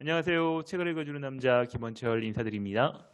안녕하세요. 책을 읽어주는 남자 김원철 인사드립니다.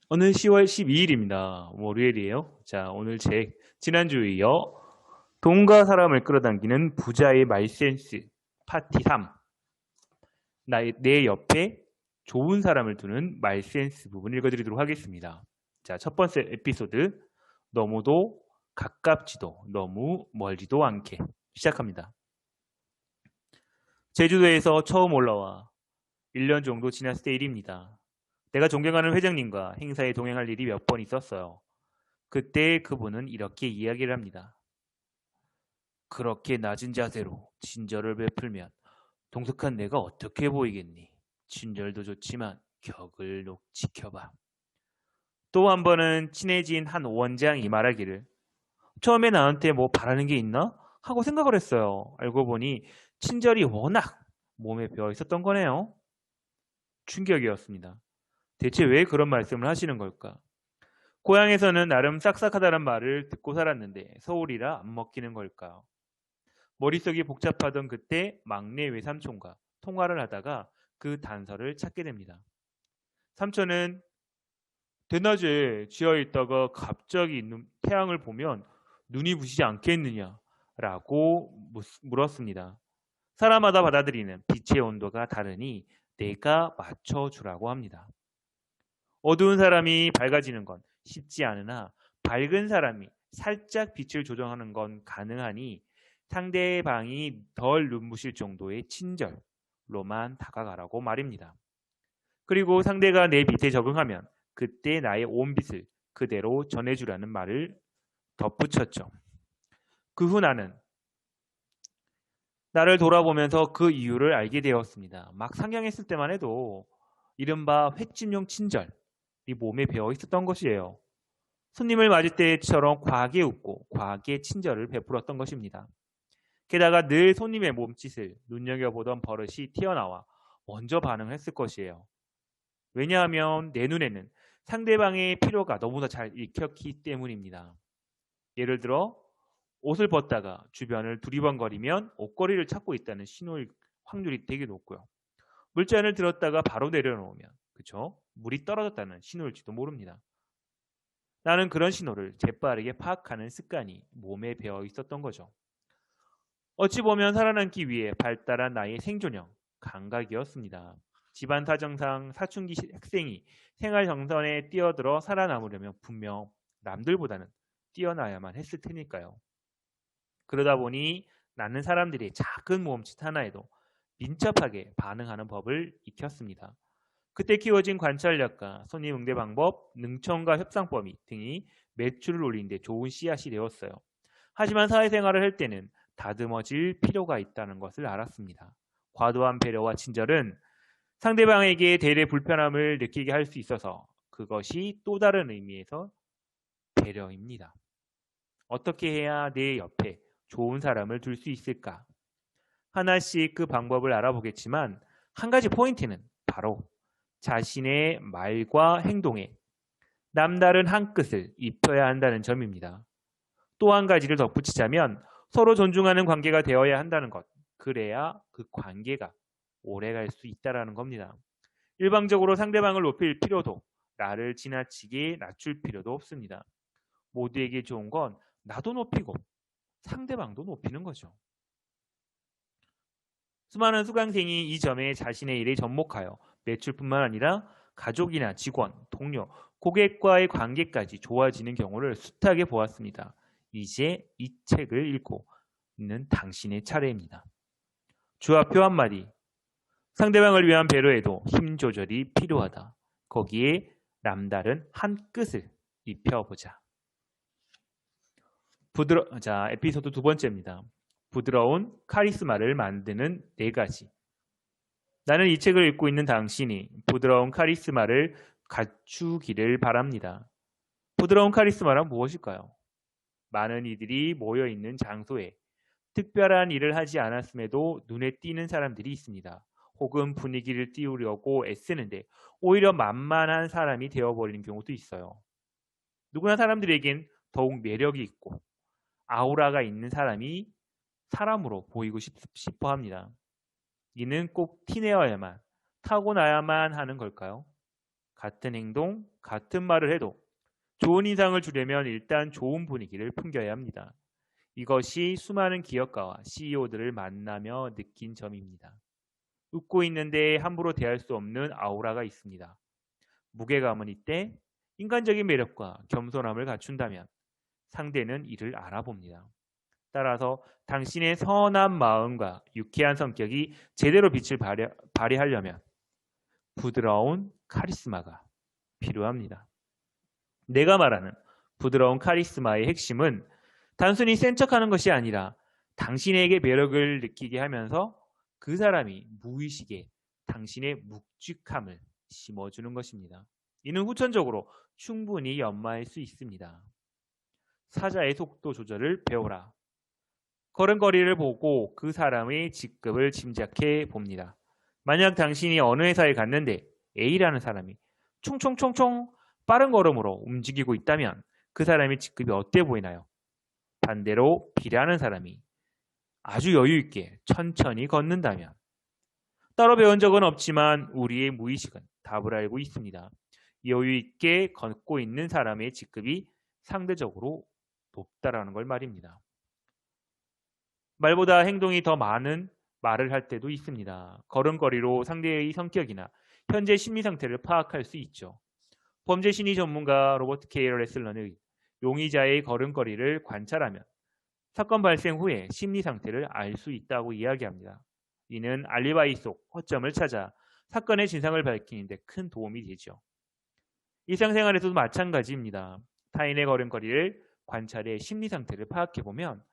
오늘 10월 12일입니다. 월요일이에요. 자, 오늘 책 지난주에 이어 돈과 사람을 끌어당기는 부자의 말센스 파티 3 내 옆에 좋은 사람을 두는 말센스 부분 읽어드리도록 하겠습니다. 자, 첫 번째 에피소드 너무도 가깝지도 너무 멀지도 않게 시작합니다. 제주도에서 처음 올라와 1년 정도 지났을 때 일입니다. 내가 존경하는 회장님과 행사에 동행할 일이 몇 번 있었어요. 그때 그분은 이렇게 이야기를 합니다. 그렇게 낮은 자세로 친절을 베풀면 동석한 내가 어떻게 보이겠니? 친절도 좋지만 격을 지켜봐. 또 한 번은 친해진 한 원장이 말하기를 처음에 나한테 뭐 바라는 게 있나? 하고 생각을 했어요. 알고 보니 친절이 워낙 몸에 배어 있었던 거네요. 충격이었습니다. 대체 왜 그런 말씀을 하시는 걸까? 고향에서는 나름 싹싹하다는 말을 듣고 살았는데 서울이라 안 먹히는 걸까요? 머릿속이 복잡하던 그때 막내 외삼촌과 통화를 하다가 그 단서를 찾게 됩니다. 삼촌은 대낮에 지하에 있다가 갑자기 태양을 보면 눈이 부시지 않겠느냐라고 물었습니다. 사람마다 받아들이는 빛의 온도가 다르니 내가 맞춰주라고 합니다. 어두운 사람이 밝아지는 건 쉽지 않으나 밝은 사람이 살짝 빛을 조정하는 건 가능하니 상대방이 덜 눈부실 정도의 친절로만 다가가라고 말입니다. 그리고 상대가 내 빛에 적응하면 그때 나의 온 빛을 그대로 전해주라는 말을 덧붙였죠. 그 후 나를 돌아보면서 그 이유를 알게 되었습니다. 막 상경했을 때만 해도 이른바 횟집용 친절이 몸에 배어 있었던 것이에요. 손님을 맞을 때처럼 과하게 웃고 과하게 친절을 베풀었던 것입니다. 게다가 늘 손님의 몸짓을 눈여겨보던 버릇이 튀어나와 먼저 반응을 했을 것이에요. 왜냐하면 내 눈에는 상대방의 필요가 너무나 잘 읽혔기 때문입니다. 예를 들어 옷을 벗다가 주변을 두리번거리면 옷걸이를 찾고 있다는 신호일 확률이 되게 높고요. 물잔을 들었다가 바로 내려놓으면 그쵸? 물이 떨어졌다는 신호일지도 모릅니다. 나는 그런 신호를 재빠르게 파악하는 습관이 몸에 배어 있었던 거죠. 어찌 보면 살아남기 위해 발달한 나의 생존형, 감각이었습니다. 집안 사정상 사춘기 학생이 생활 정선에 뛰어들어 살아남으려면 분명 남들보다는 뛰어나야만 했을 테니까요. 그러다 보니 나는 사람들의 작은 몸짓 하나에도 민첩하게 반응하는 법을 익혔습니다. 그때 키워진 관찰력과 손님 응대 방법, 능청과 협상법 등이 매출을 올리는 데 좋은 씨앗이 되었어요. 하지만 사회생활을 할 때는 다듬어질 필요가 있다는 것을 알았습니다. 과도한 배려와 친절은 상대방에게 대래 불편함을 느끼게 할 수 있어서 그것이 또 다른 의미에서 배려입니다. 어떻게 해야 내 옆에 좋은 사람을 둘 수 있을까? 하나씩 그 방법을 알아보겠지만 한 가지 포인트는 바로 자신의 말과 행동에 남다른 한 끗을 입혀야 한다는 점입니다. 또 한 가지를 덧붙이자면 서로 존중하는 관계가 되어야 한다는 것. 그래야 그 관계가 오래갈 수 있다는 겁니다. 일방적으로 상대방을 높일 필요도 나를 지나치게 낮출 필요도 없습니다. 모두에게 좋은 건 나도 높이고 상대방도 높이는 거죠. 수많은 수강생이 이 점에 자신의 일에 접목하여 매출뿐만 아니라 가족이나 직원, 동료, 고객과의 관계까지 좋아지는 경우를 숱하게 보았습니다. 이제 이 책을 읽고 있는 당신의 차례입니다. 주화표 한마디. 상대방을 위한 배려에도 힘 조절이 필요하다. 거기에 남다른 한 끗을 입혀보자. 자, 에피소드 두 번째입니다. 부드러운 카리스마를 만드는 4가지. 나는 이 책을 읽고 있는 당신이 부드러운 카리스마를 갖추기를 바랍니다. 부드러운 카리스마란 무엇일까요? 많은 이들이 모여있는 장소에 특별한 일을 하지 않았음에도 눈에 띄는 사람들이 있습니다. 혹은 분위기를 띄우려고 애쓰는데 오히려 만만한 사람이 되어버리는 경우도 있어요. 누구나 사람들에겐 더욱 매력이 있고 아우라가 있는 사람이 사람으로 보이고 싶어 합니다. 이는 꼭 티내어야만, 타고나야만 하는 걸까요? 같은 행동, 같은 말을 해도 좋은 인상을 주려면 일단 좋은 분위기를 풍겨야 합니다. 이것이 수많은 기업가와 CEO들을 만나며 느낀 점입니다. 웃고 있는데 함부로 대할 수 없는 아우라가 있습니다. 무게감은 이때 인간적인 매력과 겸손함을 갖춘다면 상대는 이를 알아봅니다. 따라서 당신의 선한 마음과 유쾌한 성격이 제대로 빛을 발휘하려면 부드러운 카리스마가 필요합니다. 내가 말하는 부드러운 카리스마의 핵심은 단순히 센 척하는 것이 아니라 당신에게 매력을 느끼게 하면서 그 사람이 무의식에 당신의 묵직함을 심어주는 것입니다. 이는 후천적으로 충분히 연마할 수 있습니다. 사자의 속도 조절을 배워라. 걸음걸이를 보고 그 사람의 직급을 짐작해 봅니다. 만약 당신이 어느 회사에 갔는데 A라는 사람이 총총총총 빠른 걸음으로 움직이고 있다면 그 사람의 직급이 어때 보이나요? 반대로 B라는 사람이 아주 여유 있게 천천히 걷는다면 따로 배운 적은 없지만 우리의 무의식은 답을 알고 있습니다. 여유 있게 걷고 있는 사람의 직급이 상대적으로 높다라는 걸 말입니다. 말보다 행동이 더 많은 말을 할 때도 있습니다. 걸음걸이로 상대의 성격이나 현재 심리 상태를 파악할 수 있죠. 범죄 심리 전문가 로버트 K. 레슬러는 용의자의 걸음걸이를 관찰하면 사건 발생 후에 심리 상태를 알 수 있다고 이야기합니다. 이는 알리바이 속 허점을 찾아 사건의 진상을 밝히는 데 큰 도움이 되죠. 일상생활에서도 마찬가지입니다. 타인의 걸음걸이를 관찰해 심리 상태를 파악해보면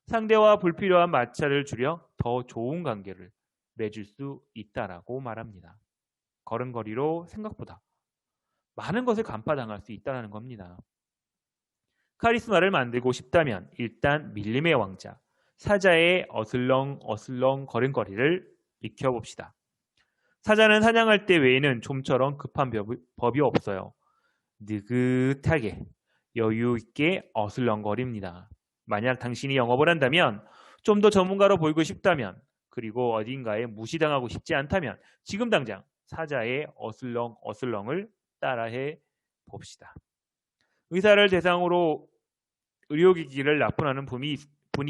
상대와 불필요한 마찰을 줄여 더 좋은 관계를 맺을 수 있다라고 말합니다. 걸음걸이로 생각보다 많은 것을 간파당할 수 있다는 겁니다. 카리스마를 만들고 싶다면 일단 밀림의 왕자, 사자의 어슬렁 걸음걸이를 익혀봅시다. 사자는 사냥할 때 외에는 좀처럼 급한 법이 없어요. 느긋하게 여유 있게 어슬렁거립니다. 만약 당신이 영업을 한다면 좀 더 전문가로 보이고 싶다면 그리고 어딘가에 무시당하고 싶지 않다면 지금 당장 사자의 어슬렁을 따라해 봅시다. 의사를 대상으로 의료기기를 납품하는 분이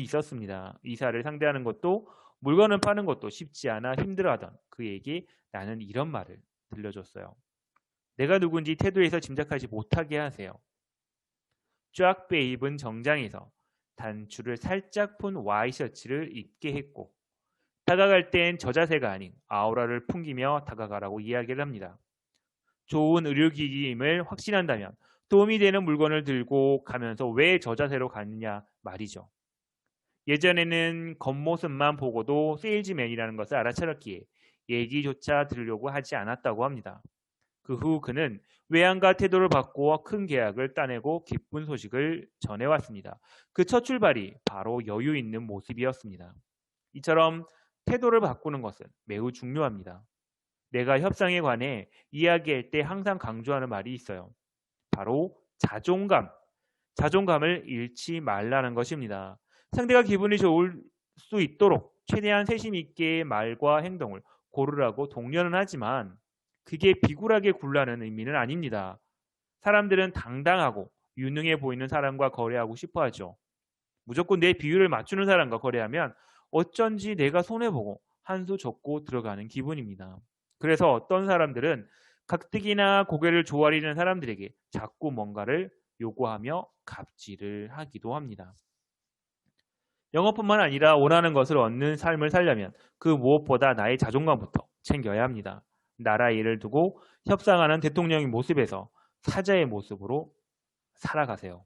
있었습니다. 의사를 상대하는 것도 물건을 파는 것도 쉽지 않아 힘들어하던 그에게 나는 이런 말을 들려줬어요. 내가 누군지 태도에서 짐작하지 못하게 하세요. 쫙 빼입은 정장에서 단추를 살짝 푼 와이셔츠를 입게 했고 다가갈 땐 저 자세가 아닌 아우라를 풍기며 다가가라고 이야기를 합니다. 좋은 의료기기임을 확신한다면 도움이 되는 물건을 들고 가면서 왜 저 자세로 가느냐 말이죠. 예전에는 겉모습만 보고도 세일즈맨이라는 것을 알아차렸기에 얘기조차 들으려고 하지 않았다고 합니다. 그 후 그는 외양과 태도를 바꾸어 큰 계약을 따내고 기쁜 소식을 전해왔습니다. 그 첫 출발이 바로 여유 있는 모습이었습니다. 이처럼 태도를 바꾸는 것은 매우 중요합니다. 내가 협상에 관해 이야기할 때 항상 강조하는 말이 있어요. 바로 자존감을 잃지 말라는 것입니다. 상대가 기분이 좋을 수 있도록 최대한 세심 있게 말과 행동을 고르라고 독려는 하지만 그게 비굴하게 굴라는 의미는 아닙니다. 사람들은 당당하고 유능해 보이는 사람과 거래하고 싶어 하죠. 무조건 내 비율을 맞추는 사람과 거래하면 어쩐지 내가 손해보고 한 수 젓고 들어가는 기분입니다. 그래서 어떤 사람들은 가뜩이나 고개를 조아리는 사람들에게 자꾸 뭔가를 요구하며 갑질을 하기도 합니다. 영어뿐만 아니라 원하는 것을 얻는 삶을 살려면 그 무엇보다 나의 자존감부터 챙겨야 합니다. 나라 일을 두고 협상하는 대통령의 모습에서 사자의 모습으로 살아가세요.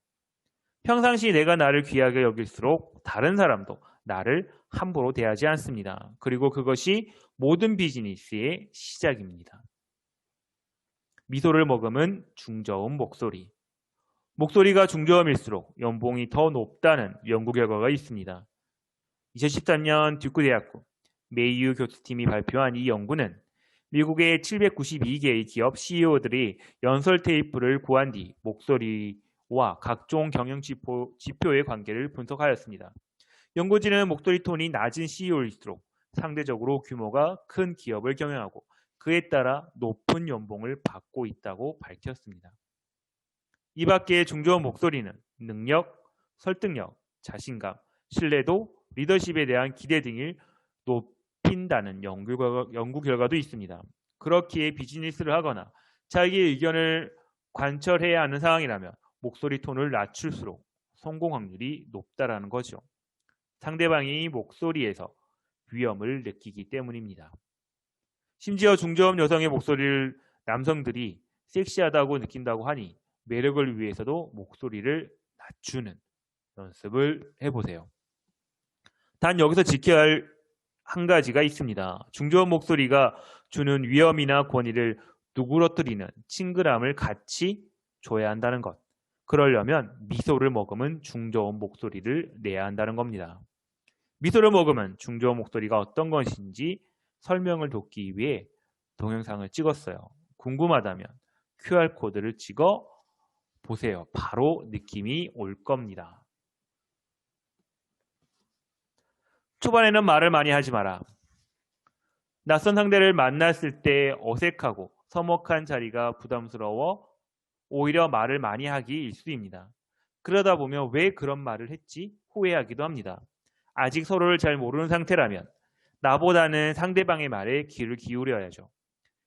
평상시 내가 나를 귀하게 여길수록 다른 사람도 나를 함부로 대하지 않습니다. 그리고 그것이 모든 비즈니스의 시작입니다. 미소를 머금은 중저음 목소리. 목소리가 중저음일수록 연봉이 더 높다는 연구 결과가 있습니다. 2013년 듀크 대학교 메이유 교수팀이 발표한 이 연구는 미국의 792개의 기업 CEO들이 연설 테이프를 구한 뒤 목소리와 각종 경영 지표의 관계를 분석하였습니다. 연구진은 목소리 톤이 낮은 CEO일수록 상대적으로 규모가 큰 기업을 경영하고 그에 따라 높은 연봉을 받고 있다고 밝혔습니다. 이 밖에 중저음 목소리는 능력, 설득력, 자신감, 신뢰도, 리더십에 대한 기대 등을 높인다는 연구 결과도 있습니다. 그렇기에 비즈니스를 하거나 자기의 의견을 관철해야 하는 상황이라면 목소리 톤을 낮출수록 성공 확률이 높다라는 거죠. 상대방이 목소리에서 위험을 느끼기 때문입니다. 심지어 중저음 여성의 목소리를 남성들이 섹시하다고 느낀다고 하니 매력을 위해서도 목소리를 낮추는 연습을 해보세요. 단 여기서 지켜야 할 한 가지가 있습니다. 중저음 목소리가 주는 위험이나 권위를 누그러뜨리는 친근함을 같이 줘야 한다는 것. 그러려면 미소를 머금은 중저음 목소리를 내야 한다는 겁니다. 미소를 머금은 중저음 목소리가 어떤 것인지 설명을 돕기 위해 동영상을 찍었어요. 궁금하다면 QR코드를 찍어 보세요. 바로 느낌이 올 겁니다. 초반에는 말을 많이 하지 마라. 낯선 상대를 만났을 때 어색하고 서먹한 자리가 부담스러워 오히려 말을 많이 하기 일쑤입니다. 그러다 보면 왜 그런 말을 했지 후회하기도 합니다. 아직 서로를 잘 모르는 상태라면 나보다는 상대방의 말에 귀를 기울여야죠.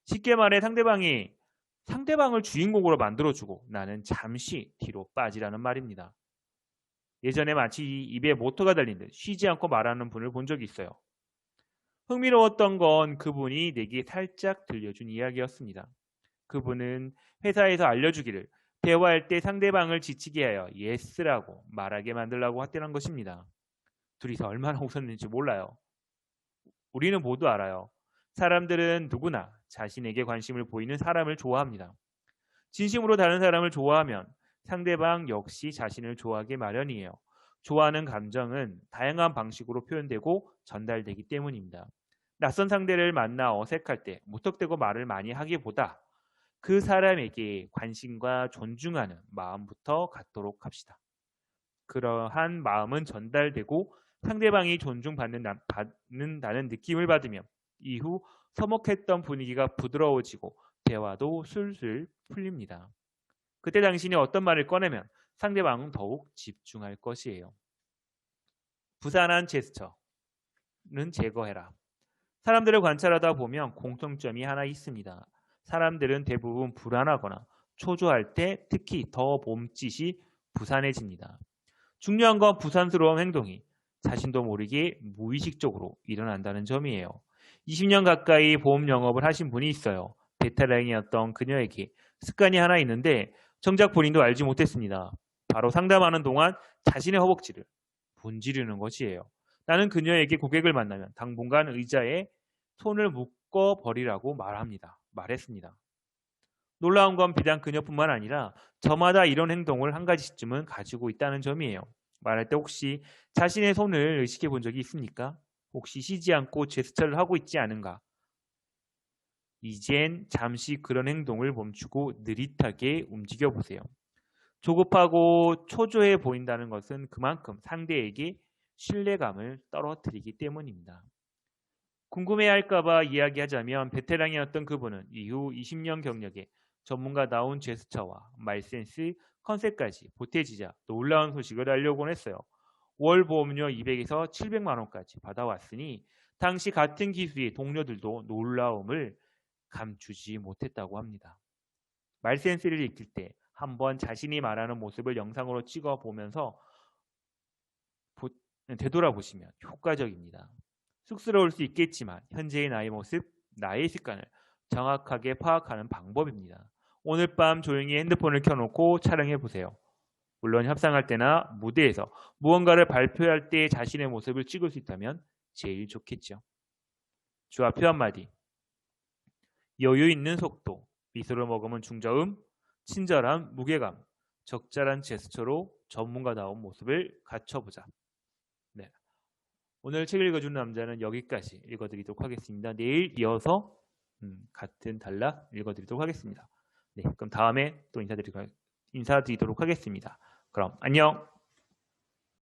쉽게 말해 상대방을 주인공으로 만들어주고 나는 잠시 뒤로 빠지라는 말입니다. 예전에 마치 입에 모터가 달린 듯 쉬지 않고 말하는 분을 본 적이 있어요. 흥미로웠던 건 그분이 내게 살짝 들려준 이야기였습니다. 그분은 회사에서 알려주기를 대화할 때 상대방을 지치게 하여 예스라고 말하게 만들라고 했다는 것입니다. 둘이서 얼마나 웃었는지 몰라요. 우리는 모두 알아요. 사람들은 누구나 자신에게 관심을 보이는 사람을 좋아합니다. 진심으로 다른 사람을 좋아하면 상대방 역시 자신을 좋아하게 마련이에요. 좋아하는 감정은 다양한 방식으로 표현되고 전달되기 때문입니다. 낯선 상대를 만나 어색할 때 무턱대고 말을 많이 하기보다 그 사람에게 관심과 존중하는 마음부터 갖도록 합시다. 그러한 마음은 전달되고 상대방이 존중받는다는 느낌을 받으면 이후 서먹했던 분위기가 부드러워지고 대화도 술술 풀립니다. 그때 당신이 어떤 말을 꺼내면 상대방은 더욱 집중할 것이에요. 부산한 제스처는 제거해라. 사람들을 관찰하다 보면 공통점이 하나 있습니다. 사람들은 대부분 불안하거나 초조할 때 특히 더 몸짓이 부산해집니다. 중요한 건 부산스러운 행동이 자신도 모르게 무의식적으로 일어난다는 점이에요. 20년 가까이 보험 영업을 하신 분이 있어요. 베테랑이었던 그녀에게 습관이 하나 있는데 정작 본인도 알지 못했습니다. 바로 상담하는 동안 자신의 허벅지를 문지르는 것이에요. 나는 그녀에게 고객을 만나면 당분간 의자에 손을 묶어 버리라고 말했습니다. 놀라운 건 비단 그녀뿐만 아니라 저마다 이런 행동을 한 가지쯤은 가지고 있다는 점이에요. 말할 때 혹시 자신의 손을 의식해 본 적이 있습니까? 혹시 쉬지 않고 제스처를 하고 있지 않은가? 이젠 잠시 그런 행동을 멈추고 느릿하게 움직여 보세요. 조급하고 초조해 보인다는 것은 그만큼 상대에게 신뢰감을 떨어뜨리기 때문입니다. 궁금해할까봐 이야기하자면 베테랑이었던 그분은 이후 20년 경력에 전문가다운 제스처와 말센스, 컨셉까지 보태지자 놀라운 소식을 알려곤 했어요. 월 보험료 200에서 700만 원까지 받아왔으니 당시 같은 기수의 동료들도 놀라움을 감추지 못했다고 합니다. 말센스를 익힐 때 한번 자신이 말하는 모습을 영상으로 찍어 보면서 되돌아보시면 효과적입니다. 쑥스러울 수 있겠지만 현재의 나의 모습, 나의 습관을 정확하게 파악하는 방법입니다. 오늘 밤 조용히 핸드폰을 켜놓고 촬영해 보세요. 물론 협상할 때나 무대에서 무언가를 발표할 때 자신의 모습을 찍을 수 있다면 제일 좋겠죠. 주어표 한마디. 여유 있는 속도, 미소를 머금은 중저음, 친절한 무게감, 적절한 제스처로 전문가다운 모습을 갖춰보자. 네. 오늘 책 읽어주는 남자는 여기까지 읽어드리도록 하겠습니다. 내일 이어서 같은 단락 읽어드리도록 하겠습니다. 네, 그럼 다음에 또 인사드리도록 하겠습니다. 그럼 안녕.